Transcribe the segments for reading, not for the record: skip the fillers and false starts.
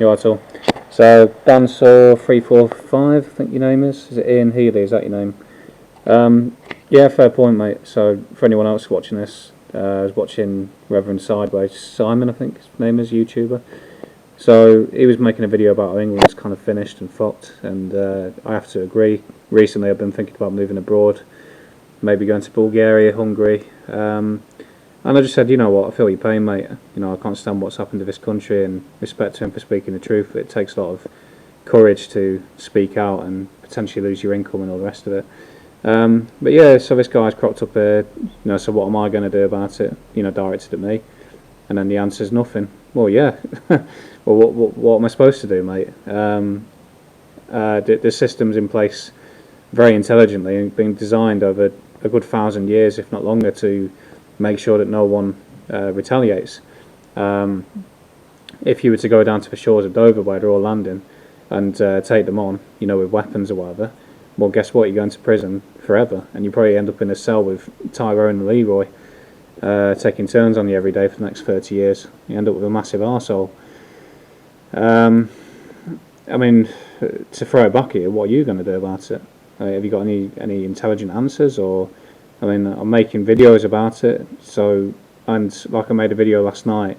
You're right, all. So, Dansaw345, I think your name is. Is it Ian Healy? Is that your name? Yeah, fair point, mate. So, for anyone else watching this, I was watching Reverend Sideways Simon, I think his name is, YouTuber. So, he was making a video about how England's kind of finished and fucked, and I have to agree. Recently, I've been thinking about moving abroad, maybe going to Bulgaria, Hungary. And I just said, you know what, I feel your pain, mate. You know, I can't stand what's happened to this country, and respect to him for speaking the truth. It takes a lot of courage to speak out and potentially lose your income and all the rest of it. But yeah, so this guy's cropped up here, you know, so what am I going to do about it? You know, directed at me. And then the answer's nothing. Well, yeah. Well, what am I supposed to do, mate? The system's in place very intelligently and been designed over a good 1,000 years, if not longer, to make sure that no one retaliates. If you were to go down to the shores of Dover where they're all landing and take them on, you know, with weapons or whatever, well, guess what? You're going to prison forever, and you probably end up in a cell with Tyrone and Leroy taking turns on you every day for the next 30 years. You end up with a massive arsehole. I mean, to throw it back at you, what are you going to do about it? Have you got any intelligent answers? Or, I mean, I'm making videos about it, so, and like I made a video last night,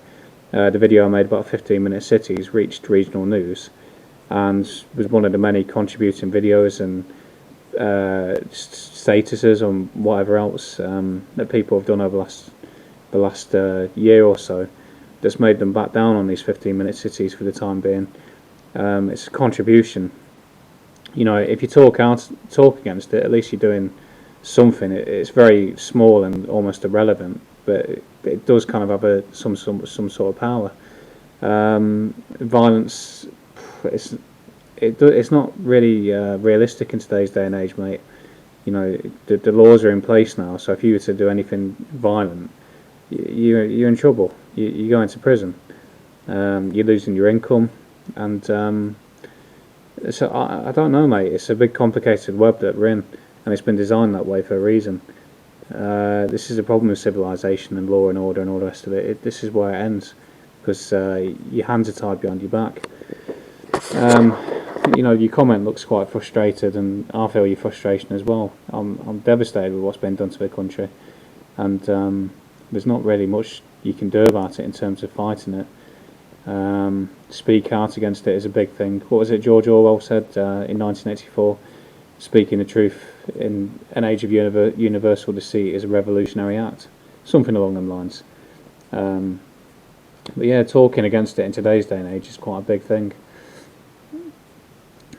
the video I made about 15-minute cities reached regional news, and was one of the many contributing videos and statuses on whatever else that people have done over the last year or so, that's made them back down on these 15-minute cities for the time being. It's a contribution. You know, if you talk against it, at least you're doing something. It's very small and almost irrelevant, but it does kind of have some sort of power. Violence, it's not really realistic in today's day and age, mate. You know, the laws are in place now, so if you were to do anything violent, you're in trouble. You go into prison. You're losing your income, and so I don't know, mate. It's a big complicated web that we're in, and it's been designed that way for a reason. This is a problem with civilization and law and order and all the rest of it. This is where it ends, because your hands are tied behind your back. You know, your comment looks quite frustrated, and I feel your frustration as well. I'm devastated with what's been done to the country, and there's not really much you can do about it in terms of fighting it. Speak out against it is a big thing. What was it George Orwell said in 1984? Speaking the truth in an age of universal deceit is a revolutionary act. Something along them lines. But yeah, talking against it in today's day and age is quite a big thing.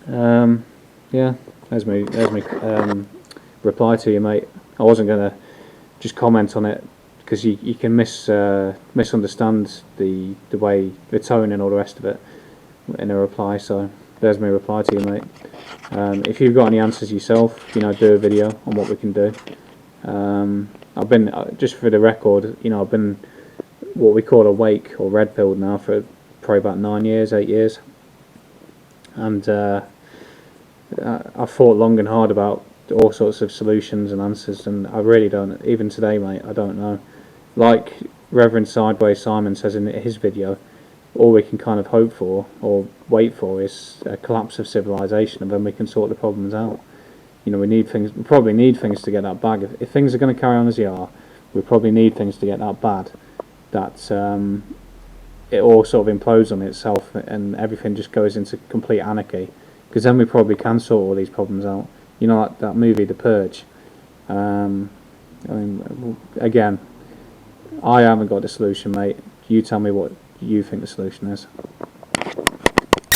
Yeah, there's me reply to you, mate. I wasn't going to just comment on it, because you can misunderstand the way, the tone and all the rest of it in a reply. So there's my reply to you, mate. If you've got any answers yourself, you know, do a video on what we can do. I've been, just for the record, you know, I've been what we call awake or red pilled now for probably about 9 years, 8 years, and I've thought long and hard about all sorts of solutions and answers, and I really don't, even today, mate, I don't know. Like Reverend Sideways Simon says in his video, all we can kind of hope for or wait for is a collapse of civilization, and then we can sort the problems out. You know, we probably need things to get that bad. If things are going to carry on as they are, we probably need things to get that bad that it all sort of implodes on itself and everything just goes into complete anarchy, because then we probably can sort all these problems out. You know, like that movie The Purge. I mean, again, I haven't got the solution, mate. You tell me what you think the solution is.